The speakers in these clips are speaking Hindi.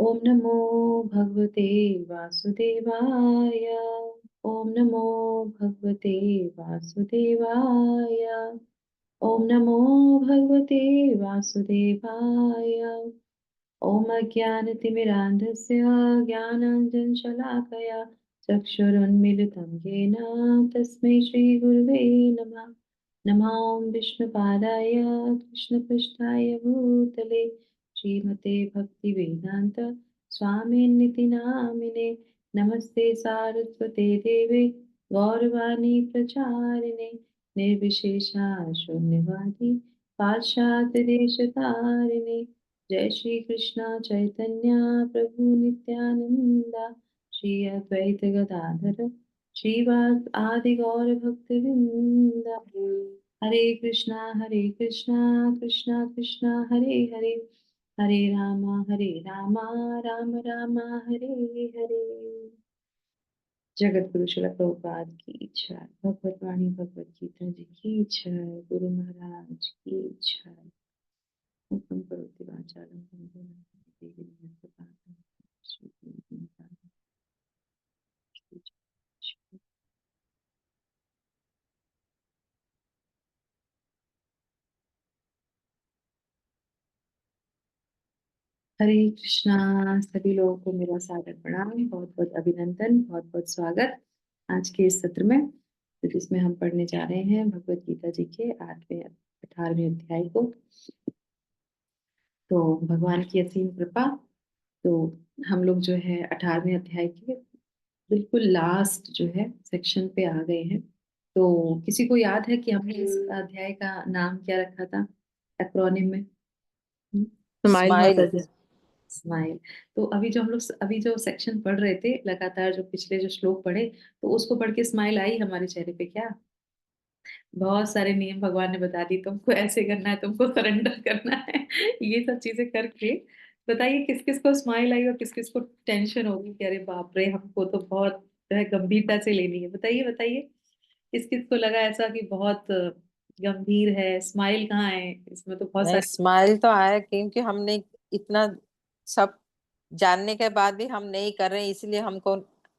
ओम नमो भगवते वासुदेवाय। ओम नमो भगवते वासुदेवाय। ओम नमो भगवते वासुदेवाय। ओम अज्ञानतिमिरान्धस्य ज्ञानाञ्जनशलाकया चक्षुरुन्मीलितं येन तस्मै श्रीगुरुवे नमः। नमो विष्णुपादाय कृष्णपृष्ठाय भूतले श्रीमते भक्तिवेदान्त स्वामिनिति नामिने। नमस्ते सारस्वते देवे गौरवाणी प्रचारिणे निर्विशेषा शून्यवादी पाश्चात्य देशतारिणे। जय श्री कृष्णा चैतन्य प्रभु नित्यानंदा श्री अद्वैत गदाधर श्रीवास आदि गौर भक्त वृंदा। हरे कृष्णा कृष्णा कृष्णा हरे हरे हरे रामा राम राम हरे हरे। जगत गुरु श्रील प्रभुपाद की जय। भगवत वाणी भगवत गीता जी की जय। गुरु महाराज की जय। मुखम करोति वाचालं पंगुं लंघयते गिरिं श्री गुरु महाराज की जय। हरे कृष्णा। सभी लोगों को मेरा सादर प्रणाम, बहुत बहुत अभिनंदन, बहुत बहुत स्वागत आज के इस सत्र में, तो जिसमें हम पढ़ने जा रहे हैं भगवत गीता जी के 8वें 18वें अध्याय को। तो भगवान की असीम कृपा। तो हम लोग जो है 18वें अध्याय के बिल्कुल लास्ट जो है सेक्शन पे आ गए हैं। तो किसी को याद है कि हमने इस अध्याय का नाम क्या रखा था एक्रोनिम में? स्माइल माता जी। स्माइल। तो अभी जो हम लोग अभी जो सेक्शन पढ़ रहे थे लगातार, जो पिछले जो श्लोक पढ़े, तो उसको पढ़ के स्माइल आई हमारे चेहरे पे क्या? बहुत सारे नियम भगवान ने बता दी, तुमको ऐसे करना है, तुमको सरेंडर करना है ये सब चीजें करके बताइए किस किस को स्माइल आई और किस किस को टेंशन होगी कि अरे बाप रे, हमको तो बहुत जो है गंभीरता से लेनी है। बताइए बताइए, किस किस को लगा ऐसा कि बहुत गंभीर है? स्माइल कहाँ है इसमें? तो बहुत नहीं, सारे। स्माइल तो आया क्योंकि हमने इतना सब जानने के बाद भी हम नहीं कर रहे हैं, इसलिए हमको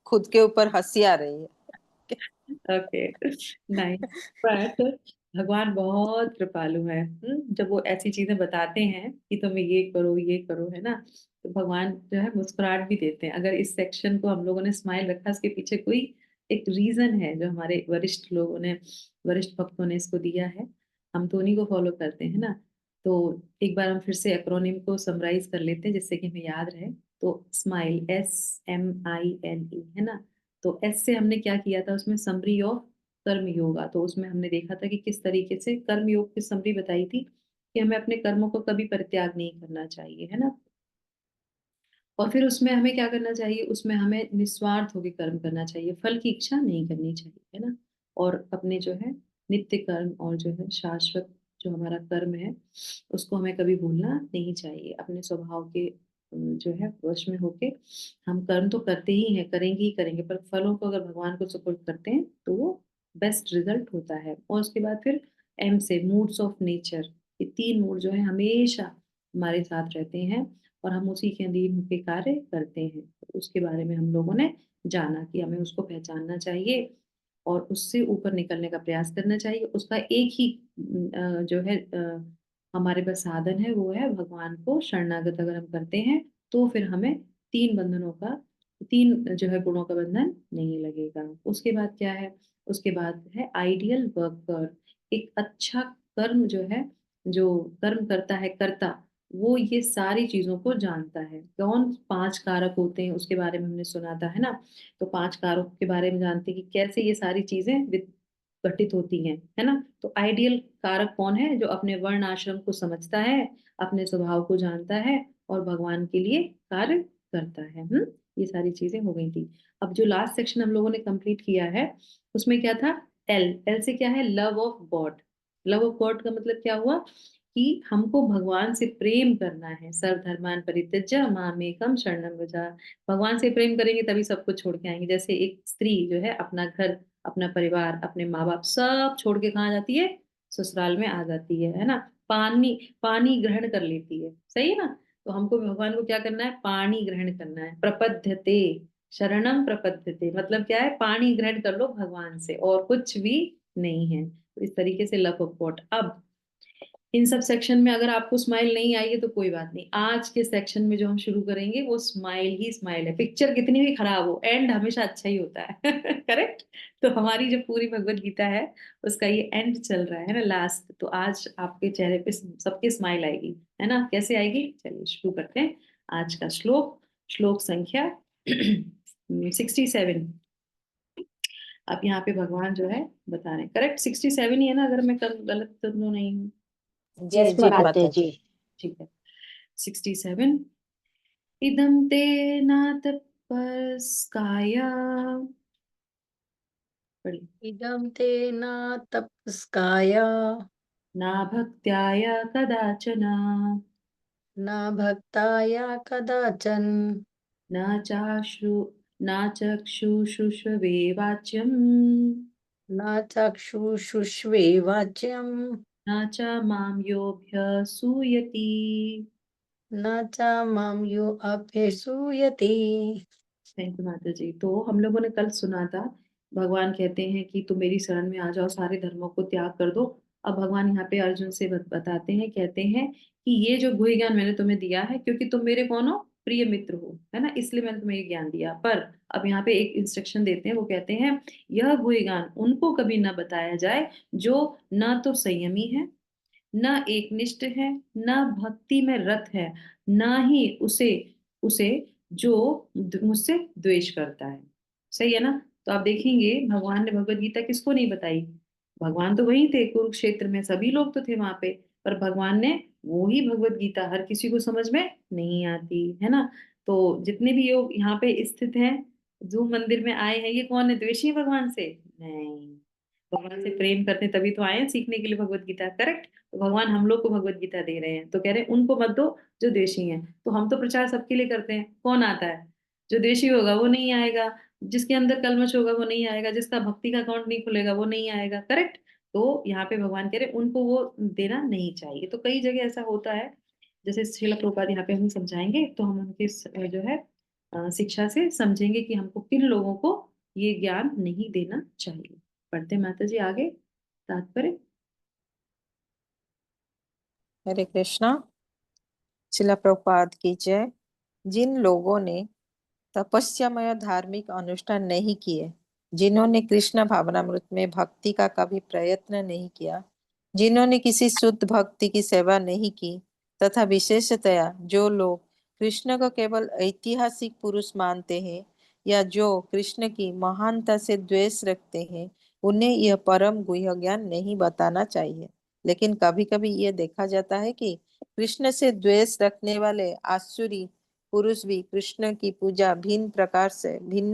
खुद के ऊपर हंसी आ रही है। Okay, nice. बट भगवान बहुत कृपालु है। जब वो ऐसी चीजें बताते हैं कि तुम ये करो, है ना, तो भगवान जो है मुस्कुराहट भी देते हैं। अगर इस सेक्शन को हम लोगों ने स्माइल रखा, इसके पीछे कोई एक रीजन है जो हमारे वरिष्ठ लोगों ने, वरिष्ठ भक्तों ने इसको दिया है। हम तो उन्हीं को फॉलो करते हैं ना। तो एक बार हम फिर से एक्रोनिम को समराइज कर लेते हैं जिससे कि हमें याद रहे। तो स्माइल, SMILE, है ना। तो एस से हमने क्या किया था, उसमें समरी ऑफ कर्म योगा। तो उसमें हमने देखा था कि किस तरीके से कर्म योग की समरी बताई थी कि हमें अपने कर्मों को कभी परित्याग नहीं करना चाहिए, है ना। और फिर उसमें हमें क्या करना चाहिए, उसमें हमें निस्वार्थ होकर कर्म करना चाहिए, फल की इच्छा नहीं करनी चाहिए, है ना। और अपने जो है नित्य कर्म और जो है शाश्वत जो हमारा कर्म है, उसको हमें कभी भूलना नहीं चाहिए। अपने स्वभाव के जो है वश में होके हम कर्म तो करते ही हैं, करेंगे ही करेंगे, पर फलों को अगर भगवान को सुपुर्द करते हैं तो वो बेस्ट रिजल्ट होता है। और उसके बाद फिर M से मूड्स ऑफ नेचर, ये 3 मूड जो है हमेशा हमारे साथ रहते हैं और हम उसी के अधीन होकर कार्य करते हैं। तो उसके बारे में हम लोगों ने जाना कि हमें उसको पहचानना चाहिए और उससे ऊपर निकलने का प्रयास करना चाहिए। उसका एक ही जो है हमारे पास साधन है, वो है भगवान को शरणागत अगर हम करते हैं तो फिर हमें 3 बंधनों का, 3 जो है गुणों का बंधन नहीं लगेगा। उसके बाद क्या है? उसके बाद है आइडियल वर्कर। एक अच्छा कर्म जो है, जो कर्म करता है कर्ता, वो ये सारी चीजों को जानता है। कौन 5 कारक होते हैं उसके बारे में हमने सुना था, है ना। तो 5 कारकों के बारे में जानते हैं कि कैसे ये सारी चीजें घटित होती हैं, है ना। तो आइडियल कारक कौन है? जो अपने वर्ण आश्रम को समझता है, अपने स्वभाव को जानता है और भगवान के लिए कार्य करता है। ये सारी चीजें हो गई थी। अब जो लास्ट सेक्शन हम लोगों ने कंप्लीट किया है, उसमें क्या था? एल। एल से क्या है? Love of God. Love of God का मतलब क्या हुआ कि हमको भगवान से प्रेम करना है। सर्वधर्मान परित्यज्य मामेकम शरणम व्रज। भगवान से प्रेम करेंगे तभी सब कुछ छोड़ के आएंगे। जैसे एक स्त्री जो है अपना घर, अपना परिवार, अपने माँ बाप सब छोड़ के कहाँ जाती है? ससुराल में आ जाती है ना। पानी, पानी ग्रहण कर लेती है, सही है ना। तो हमको भगवान को क्या करना है, पानी ग्रहण करना है। प्रपद्यते, शरणम प्रपद्यते मतलब क्या है, पानी ग्रहण कर लो भगवान से, और कुछ भी नहीं है। तो इस तरीके से लव अबाउट। अब इन सब सेक्शन में अगर आपको स्माइल नहीं आई है तो कोई बात नहीं, आज के सेक्शन में जो हम शुरू करेंगे वो स्माइल ही स्माइल है। पिक्चर कितनी भी खराब हो, एंड हमेशा अच्छा ही होता है। करेक्ट। तो हमारी जो पूरी भगवत गीता है उसका ये एंड चल रहा है ना, लास्ट। तो आज आपके चेहरे पे सबके स्माइल आएगी, है ना? कैसे आएगी, चलिए शुरू करते हैं आज का श्लोक। श्लोक संख्या 67। अब यहाँ पे भगवान जो है बता रहे हैं, करेक्ट 67 ही है ना, अगर मैं गलत तो नहीं हूँ? जी यस जी माता माता जी। जी। ठीक है। 67। इदं ते न तपस्काय, पढ़िए, इदं ते न तपस्काय न भक्त्याय कदाचन, न भक्ताय कदाचन न चाश्रु न चक्षुषुष्वे वाच्यम्, न चक्षुषुष्वे वाच्यं न च मां योऽभ्यसूयति। न च मां यो अभ्यसूयति। थैंक यू माता जी। तो हम लोगों ने कल सुना था, भगवान कहते हैं कि तुम मेरी शरण में आ जाओ, सारे धर्मों को त्याग कर दो। अब भगवान यहाँ पे अर्जुन से बताते हैं, कहते हैं कि ये जो गुह्य ज्ञान मैंने तुम्हें दिया है, क्योंकि तुम मेरे कौन हो, प्रिय मित्र हो, है ना, इसलिए मैंने तुम्हें ये ज्ञान दिया। पर अब यहाँ पे एक इंस्ट्रक्शन देते हैं, वो कहते हैं यह गुह्य ज्ञान उनको कभी न बताया जाए जो न तो संयमी है, न एकनिष्ठ है, न भक्ति में रत है, न ही उसे उसे जो मुझसे द्वेष करता है। सही है ना? तो आप देखेंगे भगवान ने भगवत गीता किसको नहीं बताई। भगवान तो वहीं थे कुरुक्षेत्र में, सभी लोग तो थे वहां पे, पर भगवान ने वो ही भगवत गीता, हर किसी को समझ में नहीं आती है ना। तो जितने भी लोग यहाँ पे स्थित हैं, जो मंदिर में आए हैं, ये कौन है, द्वेषी है भगवान से? नहीं, भगवान से प्रेम करते हैं, तभी तो आए हैं सीखने के लिए भगवत गीता। करेक्ट। तो भगवान हम लोग को भगवत गीता दे रहे हैं, तो कह रहे हैं उनको मत दो जो द्वेषी हैं। तो हम तो प्रचार सबके लिए करते हैं, कौन आता है? जो द्वेषी होगा वो नहीं आएगा, जिसके अंदर कलमश होगा वो नहीं आएगा, जिसका भक्ति का अकाउंट नहीं खुलेगा वो नहीं आएगा। करेक्ट। तो यहाँ पे भगवान कह रहे हैं उनको वो देना नहीं चाहिए। तो कई जगह ऐसा होता है, जैसे श्रील प्रभुपाद यहाँ पे हम समझाएंगे, तो हम उनकी जो है शिक्षा से समझेंगे कि हमको किन लोगों को ये ज्ञान नहीं देना चाहिए। पढ़ते हैं माता जी आगे तात्पर्य। हरे कृष्णा। शिला प्रभुपाद की जय। जिन लोगों ने तपस्यामय धार्मिक अनुष्ठान नहीं किए, जिन्होंने कृष्ण भावनामृत में भक्ति का कभी प्रयत्न नहीं किया, जिन्होंने किसी शुद्ध भक्ति की सेवा नहीं की, तथा विशेषतया जो लोग कृष्ण को केवल ऐतिहासिक पुरुष मानते हैं या जो कृष्ण की महानता से द्वेष रखते हैं, उन्हें यह परम गुह्य ज्ञान नहीं बताना चाहिए। लेकिन कभी कभी यह देखा जाता है कि कृष्ण से द्वेष रखने वाले आसुरी पुरुष भी कृष्ण की पूजा भिन्न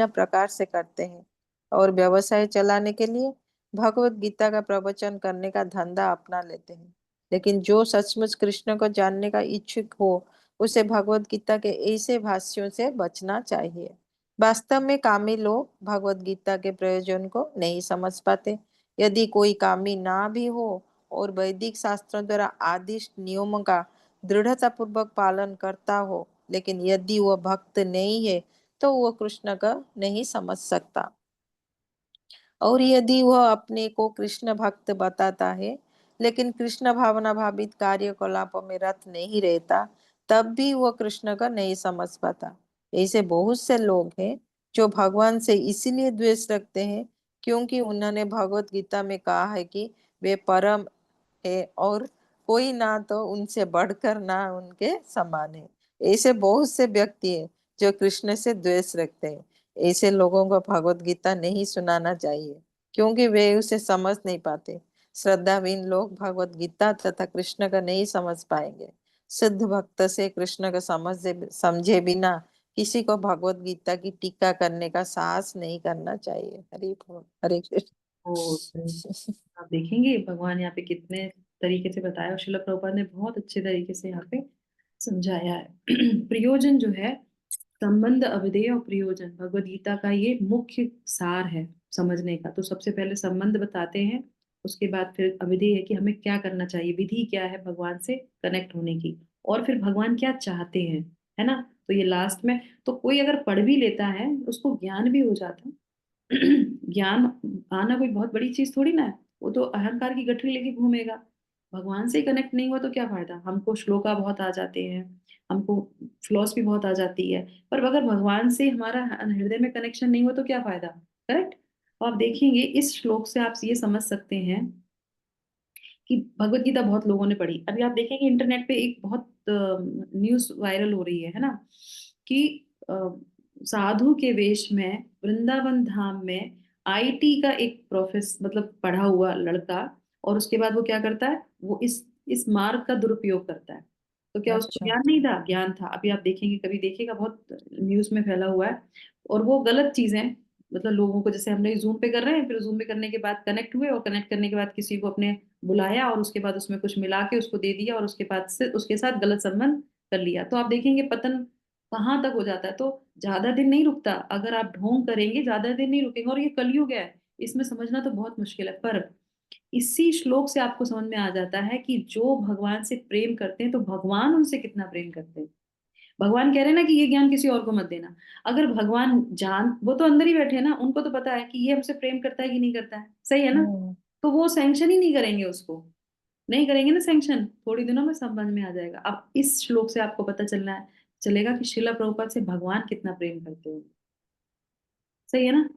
प्रकार से करते हैं और व्यवसाय चलाने के लिए भगवत गीता का प्रवचन करने का धंधा अपना लेते हैं। लेकिन जो सचमुच कृष्ण को जानने का इच्छुक हो, उसे भगवत गीता के ऐसे भाष्यों से बचना चाहिए। वास्तव में कामी लोग भगवत गीता के प्रयोजन को नहीं समझ पाते। यदि कोई कामी ना भी हो और वैदिक शास्त्रों द्वारा आदिष्ट नियमों का दृढ़ता पूर्वक पालन करता हो, लेकिन यदि वह भक्त नहीं है तो वह कृष्ण का नहीं समझ सकता। और यदि वह अपने को कृष्ण भक्त बताता है लेकिन कृष्ण भावना भावित कार्यकलापों में रत नहीं रहता, तब भी वह कृष्ण का नहीं समझ पाता। ऐसे बहुत से लोग हैं जो भगवान से इसीलिए द्वेष रखते हैं क्योंकि उन्होंने भगवत गीता में कहा है कि वे परम है और कोई ना तो उनसे बढ़कर ना उनके समान है। ऐसे बहुत से व्यक्ति हैं जो कृष्ण से द्वेष रखते हैं। ऐसे लोगों को भगवत गीता नहीं सुनाना चाहिए क्योंकि वे उसे समझ नहीं पाते। श्रद्धाहीन लोग भगवत गीता तथा कृष्ण का नहीं समझ पाएंगे। सिद्ध भक्त से कृष्ण को समझे बिना किसी को भगवत गीता की टीका करने का साहस नहीं करना चाहिए। हरे और कृष्ण। आप देखेंगे भगवान यहाँ पे कितने तरीके से बताया, और शिला प्रभुपाद ने बहुत अच्छे तरीके से यहाँ पे समझाया है। प्रयोजन जो है, संबंध अवधेय और प्रयोजन, भगवत गीता का ये मुख्य सार है समझने का। तो सबसे पहले संबंध बताते हैं, उसके बाद फिर अवधेय है कि हमें क्या करना चाहिए, विधि क्या है भगवान से कनेक्ट होने की, और फिर भगवान क्या चाहते हैं, है ना। तो ये लास्ट में, तो कोई अगर पढ़ भी लेता है उसको ज्ञान भी हो जाता है। ज्ञान आना कोई बहुत बड़ी चीज थोड़ी ना है। वो तो अहंकार की गठरी लेके घूमेगा। भगवान से कनेक्ट नहीं हुआ तो क्या फायदा। हमको श्लोका बहुत आ जाते हैं, हमको फिलॉसफी बहुत आ जाती है, पर अगर भगवान से हमारा हृदय में कनेक्शन नहीं हुआ तो क्या फायदा। करेक्ट। तो आप देखेंगे इस श्लोक से आप ये समझ सकते हैं कि भगवत गीता बहुत लोगों ने पढ़ी। अभी आप देखेंगे इंटरनेट पे एक बहुत न्यूज वायरल हो रही है ना, कि अ, साधु के वेश में वृंदावन धाम में आईटी का एक मतलब पढ़ा हुआ लड़का, और उसके बाद वो क्या करता है, वो इस मार्ग का दुरुपयोग करता है। तो क्या उसको अच्छा। ज्ञान नहीं था, ज्ञान था। अभी आप देखेंगे, कभी देखिएगा, बहुत न्यूज में फैला हुआ है। और वो गलत चीजें, मतलब लोगों को, जैसे हम लोग जूम पे कर रहे हैं, फिर जूम पे करने के बाद कनेक्ट हुए, और कनेक्ट करने के बाद किसी को अपने बुलाया, और उसके बाद उसमें कुछ मिला के उसको दे दिया, और उसके बाद से उसके साथ गलत संबंध कर लिया। तो आप देखेंगे पतन कहाँ तक हो जाता है। तो ज्यादा दिन नहीं रुकता, अगर आप ढोंग करेंगे ज्यादा दिन नहीं रुकेंगे। और ये कलयुग है, इसमें समझना तो बहुत मुश्किल है। पर इसी श्लोक से आपको समझ में आ जाता है कि जो भगवान से प्रेम करते हैं तो भगवान उनसे कितना प्रेम करते हैं। भगवान कह रहे हैं ना कि ये ज्ञान किसी और को मत देना। अगर भगवान जान, वो तो अंदर ही बैठे हैं ना, उनको तो पता है कि ये हमसे प्रेम करता है कि नहीं करता है, सही है ना। हम्म। तो वो सैंक्शन ही नहीं करेंगे उसको, नहीं करेंगे ना सैंक्शन। थोड़ी दिनों में समझ में आ जाएगा। अब इस श्लोक से आपको पता चलेगा कि शिला प्रभुपाद से भगवान कितना प्रेम करते हैं। सही है ना।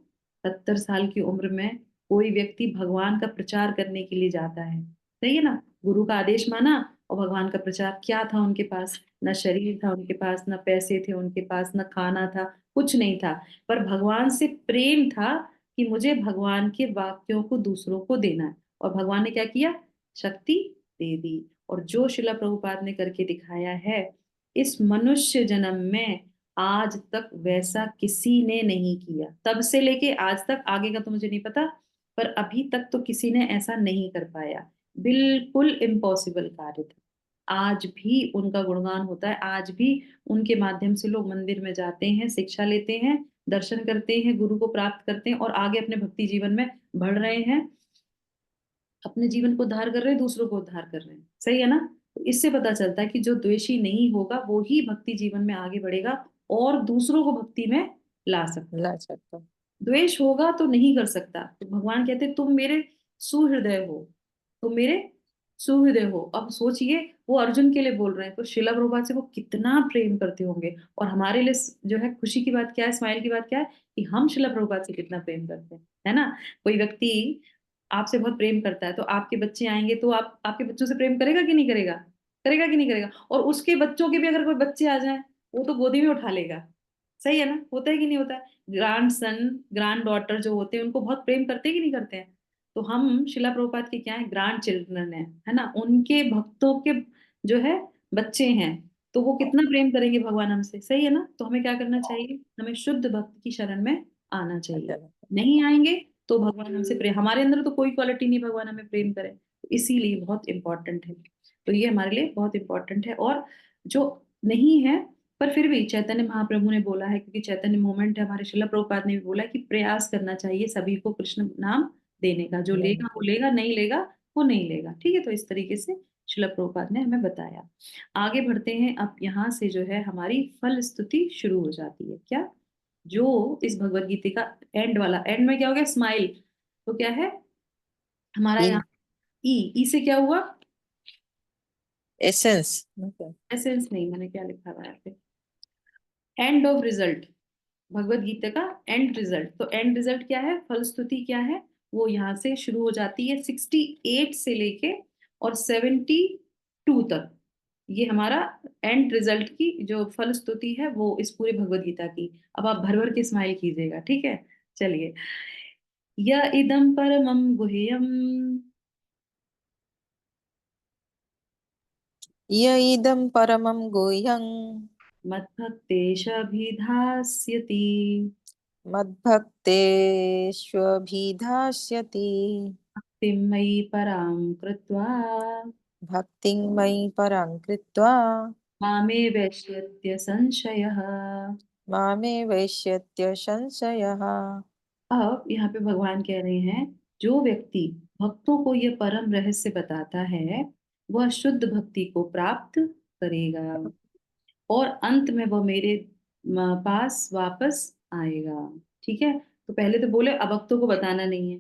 70 साल की उम्र में कोई व्यक्ति भगवान का प्रचार करने के लिए जाता है, सही है ना। गुरु का आदेश माना, और भगवान का प्रचार। क्या था उनके पास, न शरीर था उनके पास, न पैसे थे उनके पास, न खाना था, कुछ नहीं था। पर भगवान से प्रेम था कि मुझे भगवान के वाक्यों को दूसरों को देना है। और भगवान ने क्या किया, शक्ति दे दी। और जो शिला प्रभुपाद ने करके दिखाया है इस मनुष्य जन्म में, आज तक वैसा किसी ने नहीं किया। तब से लेके आज तक, आगे का तो मुझे नहीं पता, पर अभी तक तो किसी ने ऐसा नहीं कर पाया। बिल्कुल इम्पॉसिबल कार्य था। आज भी उनका गुणगान होता है, आज भी उनके माध्यम से लोग मंदिर में जाते हैं, शिक्षा लेते हैं, दर्शन करते हैं, गुरु को प्राप्त करते हैं, और आगे अपने भक्ति जीवन में बढ़ रहे हैं। अपने जीवन को उद्धार कर रहे हैं, दूसरों को उद्धार कर रहे हैं, सही है ना। तो इससे पता चलता है कि जो द्वेषी नहीं होगा वो ही भक्ति जीवन में आगे बढ़ेगा, और दूसरों को भक्ति में ला सकता है। ला सकता हूँ। द्वेष होगा तो नहीं कर सकता। तो भगवान कहते हैं, तुम मेरे सुहृदय हो, तुम मेरे सुहृदय हो। अब सोचिए, वो अर्जुन के लिए बोल रहे हैं, तो शिला प्रभुपाद से वो कितना प्रेम करते होंगे। और हमारे लिए जो है खुशी की बात क्या है, स्माइल की बात क्या है, कि हम शिला प्रभुपाद से कितना प्रेम करते हैं, है ना। कोई व्यक्ति आपसे बहुत प्रेम करता है, तो आपके बच्चे आएंगे तो आप आपके बच्चों से प्रेम करेगा कि नहीं करेगा, करेगा कि नहीं करेगा। और उसके बच्चों के भी अगर कोई बच्चे आ जाए, वो तो गोदी में उठा लेगा। सही है ना, होता है कि नहीं होता है। ग्रैंड सन, ग्रैंड डॉटर जो होते हैं उनको बहुत प्रेम करते हैं कि नहीं करते हैं। तो हम शिला प्रभुपाद के क्या है, ग्रैंड चिल्ड्रन है ना, उनके भक्तों के जो है बच्चे हैं। तो वो कितना प्रेम करेंगे भगवान हमसे, सही है ना। तो हमें क्या करना चाहिए, हमें शुद्ध भक्त की शरण में आना चाहिए। नहीं आएंगे तो भगवान हमसे प्रेम, हमारे अंदर तो कोई क्वालिटी नहीं भगवान हमें प्रेम करे, तो इसीलिए बहुत इंपॉर्टेंट है। तो ये हमारे लिए बहुत इंपॉर्टेंट है। और जो नहीं है, पर फिर भी चैतन्य महाप्रभु ने बोला है, क्योंकि चैतन्य मोमेंट है, हमारे शिला प्रभुपाद ने भी बोला है कि प्रयास करना चाहिए सभी को कृष्ण नाम देने का। जो लेगा वो लेगा, नहीं लेगा वो नहीं लेगा। ठीक है, तो इस तरीके से शिला प्रभुपाद ने हमें बताया। आगे बढ़ते हैं। अब यहाँ से जो है हमारी फल स्तुति शुरू हो जाती है। क्या, जो इस भगवत गीता का एंड वाला, एंड में क्या हो गया, स्माइल। तो क्या है हमारा यहाँ, ई से क्या हुआ, एसेंस। एसेंस नहीं, मैंने क्या लिखा हुआ है यहाँ पे, end of result. Bhagavad Gita का एंड रिजल्ट। तो एंड रिजल्ट क्या है, फलस्तुति क्या है, वो यहाँ से शुरू हो जाती है 68 से लेके और 72 तक। ये हमारा एंड रिजल्ट की जो फलस्तुति है वो इस पूरे भगवत गीता की। अब आप भर भर के स्माइल कीजिएगा, ठीक है। चलिए। य इदं परमं गुह्यं य इदं परमं गुह्यं मद्भक्तेष्वभिधास्यति मद्भक्तेष्वभिधास्यति भक्तिं मयि परां कृत्वा भक्तिं मयि परां कृत्वा मामे वैश्यत्य संशयः। मामे वैश्यत्य संशयः। अब यहाँ पे भगवान कह रहे हैं, जो व्यक्ति भक्तों को यह परम रहस्य बताता है वह शुद्ध भक्ति को प्राप्त करेगा और अंत में वह मेरे पास वापस आएगा। ठीक है, तो पहले तो बोले अभक्तों को बताना नहीं है,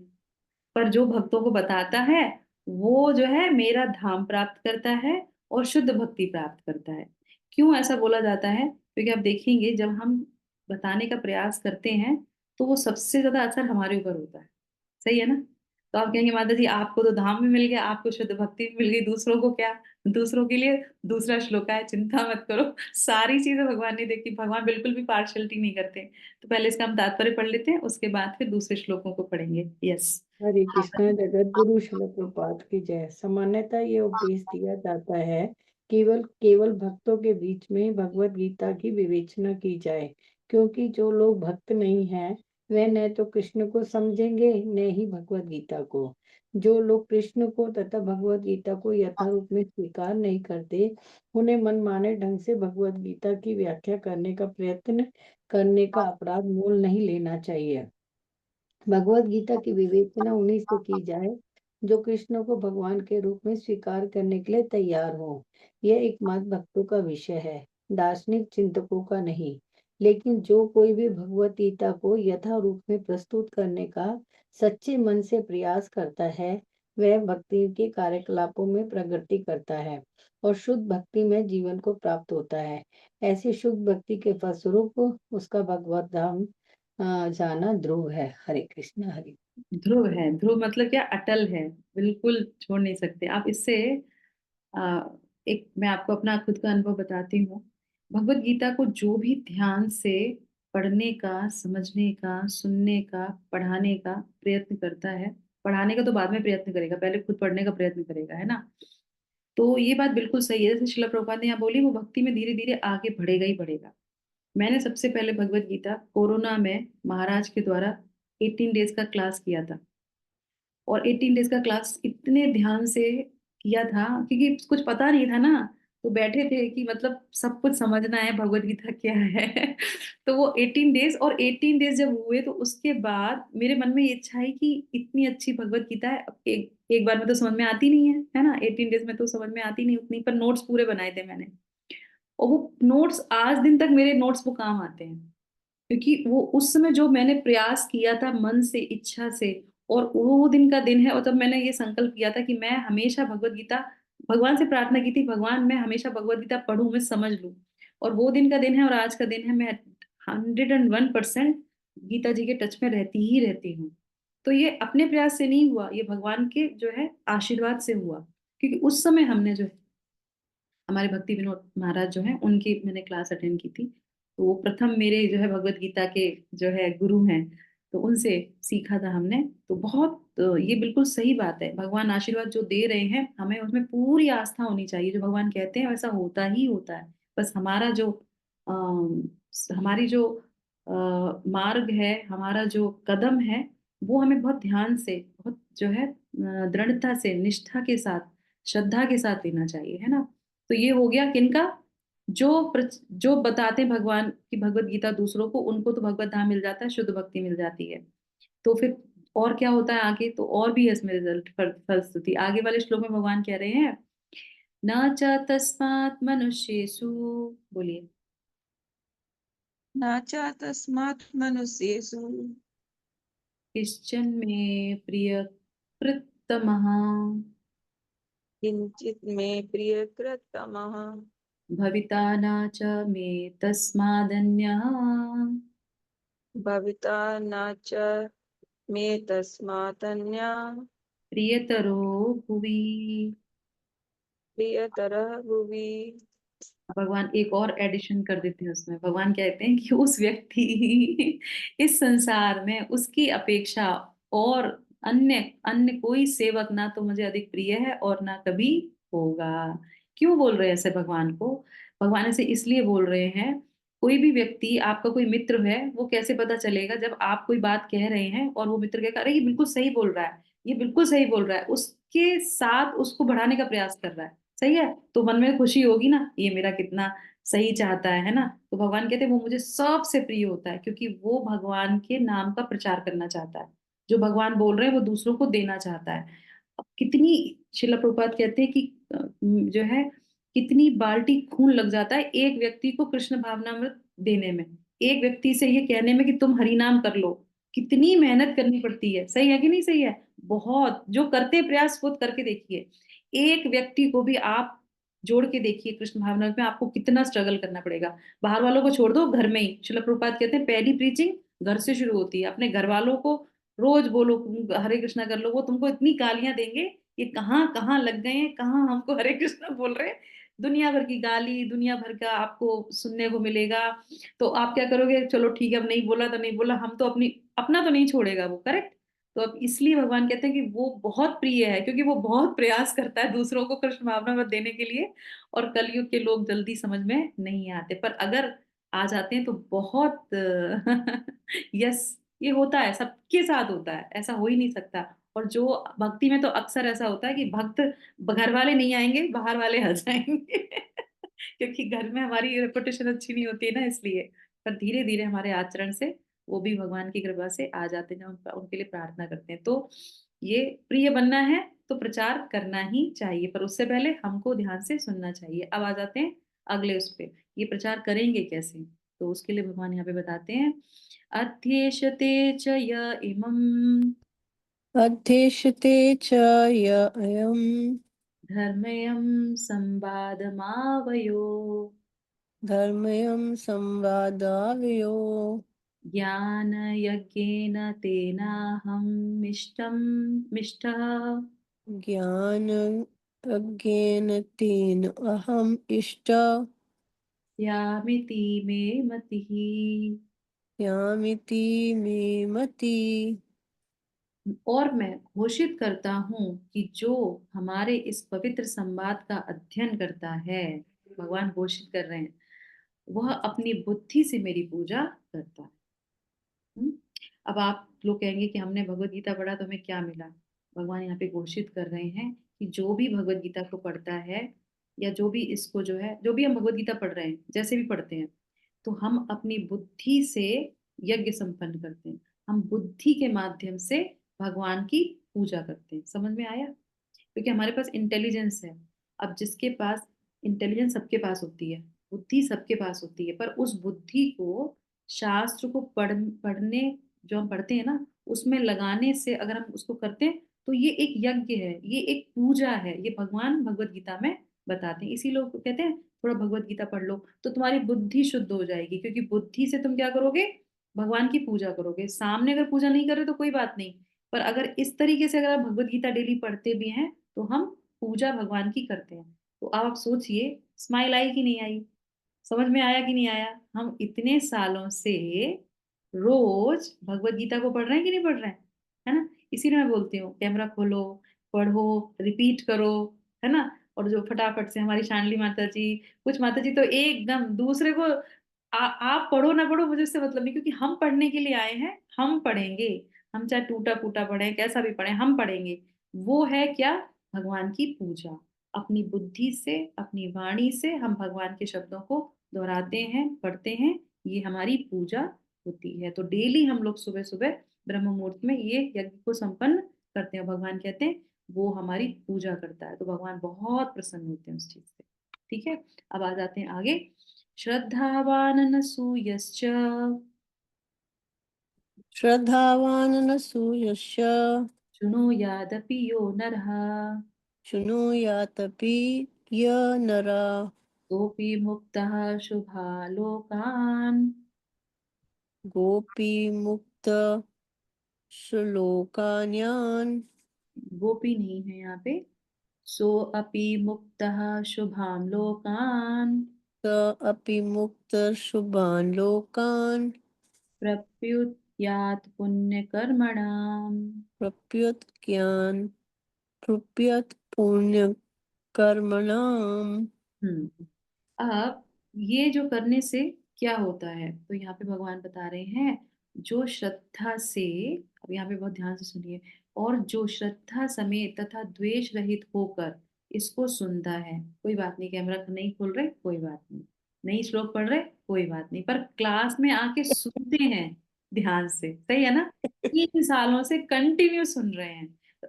पर जो भक्तों को बताता है वो जो है मेरा धाम प्राप्त करता है और शुद्ध भक्ति प्राप्त करता है। क्यों ऐसा बोला जाता है? क्योंकि आप देखेंगे जब हम बताने का प्रयास करते हैं तो वो सबसे ज्यादा असर हमारे ऊपर होता है। सही है ना? तो आप कहेंगे माता जी आपको तो धाम भी मिल गया, आपको शुद्ध भक्ति भी मिल गई, दूसरों को क्या? दूसरों के लिए दूसरा श्लोक है, चिंता मत करो। सारी चीजें भगवान ने देखी, भगवान बिल्कुल भी पार्शलिटी नहीं करते। तो पहले इसका हम तात्पर्य पढ़ लेते हैं, उसके बाद फिर दूसरे श्लोकों को पढ़ेंगे। यस। हरे कृष्णा। जगत गुरु शिल प्रभुपाद की जय। सामान्यतः ये उपदेश दिया जाता है केवल केवल भक्तों के बीच में भगवत गीता की विवेचना की जाए, क्योंकि जो लोग भक्त नहीं हैं वे न तो कृष्ण को समझेंगे न ही भगवत गीता को। जो लोग कृष्ण को तथा भगवत गीता को यथारूप में स्वीकार नहीं करते, उन्हें मनमाने ढंग से भगवत गीता की व्याख्या करने का प्रयत्न करने का अपराध मोल नहीं लेना चाहिए। भगवत गीता की विवेचना उन्हीं से की जाए जो कृष्ण को भगवान के रूप में स्वीकार करने के लिए तैयार हो। यह एकमात्र भक्तों का विषय है, दार्शनिक चिंतकों का नहीं। लेकिन जो कोई भी भगवत गीता को यथा रूप में प्रस्तुत करने का सच्चे मन से प्रयास करता है, वह भक्ति के कार्यकलापों में प्रगति करता है और शुद्ध भक्ति में जीवन को प्राप्त होता है। ऐसी शुद्ध भक्ति के फलस्वरूप उसका भगवत धाम जाना ध्रुव है। हरे कृष्ण हरे। ध्रुव है, ध्रुव मतलब क्या? अटल है, बिल्कुल छोड़ नहीं सकते आप इससे। आ, एक मैं आपको अपना खुद का अनुभव बताती हूँ। भगवत गीता को जो भी ध्यान से पढ़ने का, समझने का, सुनने का, पढ़ाने का प्रयत्न करता है, पढ़ाने का तो बाद में प्रयत्न करेगा, पहले खुद पढ़ने का प्रयत्न करेगा, है ना? तो ये बात बिल्कुल सही है, जैसे शिला प्रभुपाद ने यहाँ बोली, वो भक्ति में धीरे धीरे आगे बढ़ेगा ही बढ़ेगा। मैंने सबसे पहले भगवत गीता कोरोना में महाराज के द्वारा 18 डेज का क्लास किया था। और 18 डेज का क्लास इतने ध्यान से किया था क्योंकि कुछ पता नहीं था ना। तो बैठे थे कि मतलब सब कुछ समझना है, भगवत गीता क्या है। तो वो 18 डेज, और 18 डेज जब हुए तो उसके बाद मेरे मन में ये इच्छा है कि इतनी अच्छी भगवत गीता है, अब एक बार में तो समझ में आती नहीं है ना? 18 डेज में तो समझ में आती नहीं उतनी, पर नोट्स पूरे बनाए थे मैंने। और वो नोट्स आज दिन तक मेरे नोट्स वो काम आते हैं, क्योंकि वो उस समय जो मैंने प्रयास किया था मन से, इच्छा से। और वो दिन का दिन है, और तब मैंने ये संकल्प किया था कि मैं हमेशा भगवत गीता, भगवान से प्रार्थना की थी, भगवान मैं हमेशा भगवत गीता पढूं, मैं समझ लूं। और वो दिन का दिन है और आज का दिन है, मैं 101% गीता जी के टच में रहती ही रहती हूँ। तो ये अपने प्रयास से नहीं हुआ, ये भगवान के जो है आशीर्वाद से हुआ। क्योंकि उस समय हमने जो है, हमारे भक्ति विनोद महाराज जो है उनकी मैंने क्लास अटेंड की थी। तो वो प्रथम मेरे जो है भगवत गीता के जो है गुरु हैं। तो उनसे सीखा था हमने। तो बहुत ये बिल्कुल सही बात है, भगवान आशीर्वाद जो दे रहे हैं हमें उसमें पूरी आस्था होनी चाहिए, जो भगवान कहते हैं वैसा होता ही होता है। बस हमारा जो हमारी जो मार्ग है, हमारा जो कदम है, वो हमें बहुत ध्यान से, बहुत जो है दृढ़ता से, निष्ठा के साथ, श्रद्धा के साथ लेना चाहिए, है ना? तो ये हो गया किनका? जो बताते हैं भगवान की भगवत गीता दूसरों को, उनको तो भगवत धाम मिल जाता है, शुद्ध भक्ति मिल जाती है। तो फिर और क्या होता है आगे? तो और भी है इसमें रिजल्ट, फलश्रुति। आगे वाले श्लोक में भगवान कह रहे हैं, न च तस्मात् मनुष्येषु, बोलिए। न च तस्मात् मनुष्येषु किश्चन में प्रिय कृतमः किंचित मे प्रियकृतमः भविता न च मे तस्मादन्यः भविता न च मे तस्मादन्यः प्रियतरो भुवि। प्रियतरः भुवि। भगवान एक और एडिशन कर देते हैं उसमें, भगवान कहते हैं कि उस व्यक्ति इस संसार में उसकी अपेक्षा और अन्य अन्य कोई सेवक ना तो मुझे अधिक प्रिय है और ना कभी होगा। क्यों बोल रहे हैं ऐसे भगवान को? भगवान ऐसे इसलिए बोल रहे हैं, कोई भी व्यक्ति, आपका कोई मित्र है, वो कैसे पता चलेगा जब आप कोई बात कह रहे हैं और वो मित्र कहकर अरे ये बिल्कुल सही बोल रहा है, ये बिल्कुल सही बोल रहा है, उसके साथ उसको बढ़ाने का प्रयास कर रहा है, सही है, तो मन में खुशी होगी ना, ये मेरा कितना सही चाहता है ना? तो भगवान कहते हैं वो मुझे सबसे प्रिय होता है, क्योंकि वो भगवान के नाम का प्रचार करना चाहता है। जो भगवान बोल रहे हैं वो दूसरों को देना चाहता है। अब कितनी, शिला प्रभुपाद कहते हैं कि जो है कितनी बाल्टी खून लग जाता है एक व्यक्ति को कृष्ण भावनामृत देने में, एक व्यक्ति से ये कहने में कि तुम हरि नाम कर लो, कितनी मेहनत करनी पड़ती है। सही है कि नहीं सही है? बहुत। जो करते हैं प्रयास खुद करके देखिए, एक व्यक्ति को भी आप जोड़ के देखिए कृष्ण भावनामृत में, आपको कितना स्ट्रगल करना पड़ेगा। बाहर वालों को छोड़ दो, घर में ही श्रील प्रभुपाद कहते हैं पहली प्रीचिंग घर से शुरू होती है। अपने घर वालों को रोज बोलो हरे कृष्णा कर लो, वो तुमको इतनी गालियां देंगे, ये कहाँ कहाँ लग गए हैं, कहाँ हमको हरे कृष्णा बोल रहे हैं। दुनिया भर की गाली, दुनिया भर का आपको सुनने को मिलेगा। तो आप क्या करोगे, चलो ठीक है अब नहीं बोला तो नहीं बोला, हम तो अपनी अपना तो नहीं छोड़ेगा वो, करेक्ट। तो अब इसलिए भगवान कहते हैं कि वो बहुत प्रिय है, क्योंकि वो बहुत प्रयास करता है दूसरों को कृष्ण भावना मत देने के लिए। और कलयुग के लोग जल्दी समझ में नहीं आते, पर अगर आ जाते हैं तो बहुत यस, ये होता है, सबके साथ होता है, ऐसा हो ही नहीं सकता। और जो भक्ति में तो अक्सर ऐसा होता है कि भक्त घर वाले नहीं आएंगे, बाहर वाले आ जाएंगे क्योंकि घर में हमारी रेपुटेशन अच्छी नहीं होती है ना, इसलिए। पर धीरे धीरे हमारे आचरण से वो भी भगवान की कृपा से आ जाते हैं, जब हम उनके लिए प्रार्थना करते हैं। तो ये प्रिय बनना है तो प्रचार करना ही चाहिए, पर उससे पहले हमको ध्यान से सुनना चाहिए। अब आ जाते हैं अगले उस पे, ये प्रचार करेंगे कैसे। तो उसके लिए भगवान यहाँ पे बताते हैं, अध्येशते च य इमम् अध्येशते च य अयम् धर्मयं संवादमावयो धर्मयं संवादावयो ज्ञानयज्ञेन तेनाहम् मिष्टः ज्ञान अज्ञेन तेन अहम् इष्ट यामिति मे मतिः। यामिति मे मति। और मैं घोषित करता हूँ कि जो हमारे इस पवित्र संवाद का अध्ययन करता है, भगवान घोषित कर रहे हैं, वह अपनी बुद्धि से मेरी पूजा करता है। हम्म? अब आप लोग कहेंगे कि हमने भगवत गीता पढ़ा तो हमें क्या मिला। भगवान यहाँ पे घोषित कर रहे हैं कि जो भी भगवत गीता को पढ़ता है, या जो भी इसको जो है, जो भी हम भगवत गीता पढ़ रहे हैं, जैसे भी पढ़ते हैं, तो हम अपनी बुद्धि से यज्ञ संपन्न करते हैं। हम बुद्धि के माध्यम से भगवान की पूजा करते हैं। समझ में आया? क्योंकि हमारे पास इंटेलिजेंस है। अब जिसके पास इंटेलिजेंस, सबके पास होती है, बुद्धि सबके पास होती है, पर उस बुद्धि को शास्त्र को पढ़ने, जो हम पढ़ते हैं ना, उसमें लगाने से अगर हम उसको करते हैं तो ये एक यज्ञ है, ये एक पूजा है। ये भगवान भगवत गीता में बताते हैं। इसी लोग कहते हैं थोड़ा भगवत गीता पढ़ लो तो तुम्हारी बुद्धि शुद्ध हो जाएगी, क्योंकि बुद्धि से तुम क्या करोगे, भगवान की पूजा करोगे। सामने अगर पूजा नहीं कर रहे तो कोई बात नहीं, पर अगर इस तरीके से अगर आप भगवत गीता डेली पढ़ते भी हैं तो हम पूजा भगवान की करते हैं। तो अब आप सोचिए, स्माइल आई कि नहीं आई, समझ में आया कि नहीं आया। हम इतने सालों से रोज भगवत गीता को पढ़ रहे हैं कि नहीं पढ़ रहे हैं, है ना। इसीलिए मैं बोलती हूँ कैमरा खोलो, पढ़ो, रिपीट करो, है ना। और जो फटाफट से हमारी शांडली माता जी, कुछ माता जी तो एकदम दूसरे को आप पढ़ो ना पढ़ो मुझे उससे मतलब नहीं, क्योंकि हम पढ़ने के लिए आए हैं, हम पढ़ेंगे। हम चाहे टूटा फूटा पढ़े, कैसा भी पढ़े, हम पढ़ेंगे। वो है क्या, भगवान की पूजा। अपनी बुद्धि से, अपनी वाणी से हम भगवान के शब्दों को दोहराते हैं, पढ़ते हैं, ये हमारी पूजा होती है। तो डेली हम लोग सुबह सुबह ब्रह्म मुहूर्त में ये यज्ञ को संपन्न करते हैं। भगवान कहते हैं वो हमारी पूजा करता है, तो भगवान बहुत प्रसन्न होते हैं उस चीज से। ठीक है, अब आ जाते हैं आगे। श्रद्धावान नसूयश्च श्रद्धावान् न सूयश्च शृणुयादपि यो नरः शृणुयादपि य नरः सोऽपि मुक्तः शुभालोकान्। गोपी मुक्त श्लोकान्यान् गोपी नहीं है यहाँ पे, सो अपि मुक्तः शुभां लोकान् स अपि मुक्त शुभान् लोकान् प्रप्युयात् पुण्यकर्मणाम्। प्रप्युत ज्ञान प्रप्युत पुण्य कर्मणाम्। हम्म। अब ये जो करने से क्या होता है, तो यहाँ पे भगवान बता रहे हैं, जो श्रद्धा से, अब यहाँ पे बहुत ध्यान से सुनिए, और जो श्रद्धा समेत तथा द्वेष रहित होकर इसको सुनता है। कोई बात नहीं, कैमरा नहीं खोल रहे, कोई बात नहीं, नहीं श्लोक पढ़ रहे, कोई बात नहीं, पर क्लास में आके सुनते हैं ध्यान से, सही है ना। 3 सालों से कंटिन्यू सुन रहे हैं।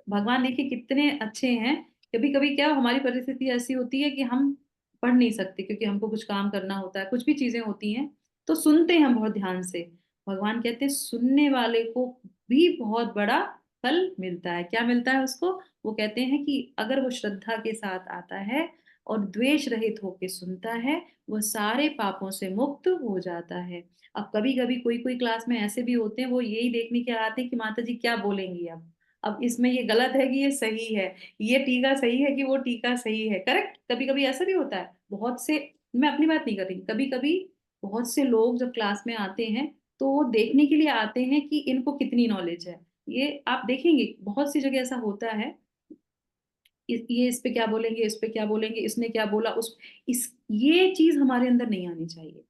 भगवान देखिए कितने अच्छे हैं। कभी कभी क्या हमारी परिस्थिति ऐसी होती है कि हम पढ़ नहीं सकते क्योंकि हमको कुछ काम करना होता है, कुछ भी चीजें होती हैं, तो सुनते हैं हम बहुत ध्यान से। भगवान कहते हैं सुनने वाले को भी बहुत बड़ा फल मिलता है। क्या मिलता है उसको? वो कहते हैं कि अगर वो श्रद्धा के साथ आता है और द्वेष रहित होके सुनता है, वह सारे पापों से मुक्त हो जाता है। अब कभी कभी कोई कोई क्लास में ऐसे भी होते हैं, वो यही देखने के आते हैं कि माता जी क्या बोलेंगी अब इसमें ये गलत है कि ये सही है, ये टीका सही है कि वो टीका सही है। करेक्ट? कभी कभी ऐसा भी होता है बहुत से। मैं अपनी बात नहीं कर रही, कभी कभी बहुत से लोग जब क्लास में आते हैं तो वो देखने के लिए आते हैं कि इनको कितनी नॉलेज है। ये आप देखेंगे बहुत सी जगह ऐसा होता है। ये इस पे क्या बोलेंगे, इस पे क्या बोलेंगे, इसने क्या बोला, उस इस ये चीज हमारे अंदर नहीं आनी चाहिए।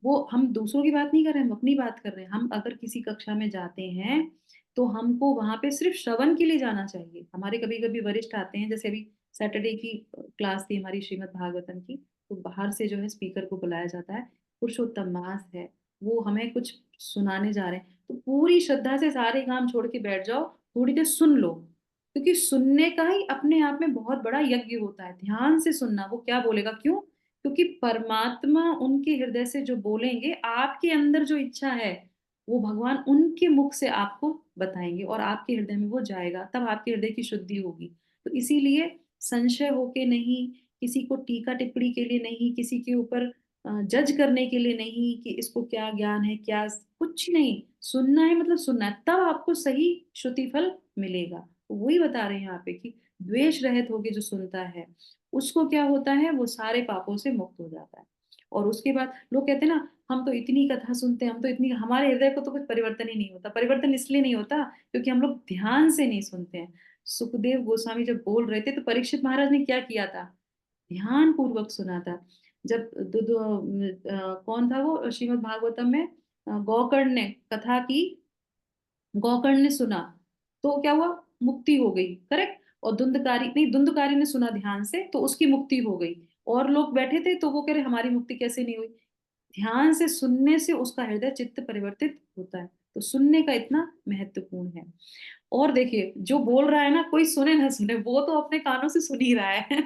वो हम दूसरों की बात नहीं कर रहे हैं, हम अपनी बात कर रहे हैं। हम अगर किसी कक्षा में जाते हैं तो हमको वहां पे सिर्फ श्रवण के लिए जाना चाहिए। हमारे कभी कभी वरिष्ठ आते हैं, जैसे अभी सैटरडे की क्लास थी हमारी श्रीमद् भागवतम की, तो बाहर से जो है स्पीकर को बुलाया जाता है, पुरुषोत्तम मास है, वो हमें कुछ सुनाने जा रहे हैं, तो पूरी श्रद्धा से सारे काम छोड़ के बैठ जाओ, थोड़ी देर सुन लो। क्योंकि सुनने का ही अपने आप में बहुत बड़ा यज्ञ होता है। ध्यान से सुनना, वो क्या बोलेगा, क्यों? क्योंकि परमात्मा उनके हृदय से जो बोलेंगे, आपके अंदर जो इच्छा है वो भगवान उनके मुख से आपको बताएंगे और आपके हृदय में वो जाएगा, तब आपके हृदय की शुद्धि होगी। तो इसीलिए संशय होके नहीं, किसी को टीका टिप्पणी के लिए नहीं, किसी के ऊपर जज करने के लिए नहीं कि इसको क्या ज्ञान है, क्या कुछ नहीं, सुनना है मतलब सुनना है, तब आपको सही श्रुति फल मिलेगा। तो वही बता रहे हैं यहाँ पे कि द्वेष रहित होके जो सुनता है उसको क्या होता है, वो सारे पापों से मुक्त हो जाता है। और उसके बाद लोग कहते हैं ना, हम तो इतनी कथा सुनते हैं, हम तो इतनी, हमारे हृदय को तो कुछ परिवर्तन ही नहीं होता। परिवर्तन इसलिए नहीं होता क्योंकि हम लोग ध्यान से नहीं सुनते हैं। सुखदेव गोस्वामी जब बोल रहे थे तो परीक्षित महाराज ने क्या किया था? ध्यान पूर्वक सुना था। जब कौन था वो श्रीमद् भागवतम में, गौकर्ण ने कथा की, गौकर्ण ने सुना तो क्या हुआ? मुक्ति हो गई। करेक्ट? और धुंधकारी नहीं, धुंधकारी ने सुना ध्यान से तो उसकी मुक्ति हो गई। और लोग बैठे थे तो वो कह रहे हमारी मुक्ति कैसे नहीं हुई? ध्यान से सुनने से उसका हृदय चित्त परिवर्तित होता है। तो सुनने का इतना महत्वपूर्ण है। और देखिए, जो बोल रहा है ना, कोई सुने ना सुने, वो तो अपने कानों से सुन ही रहा है।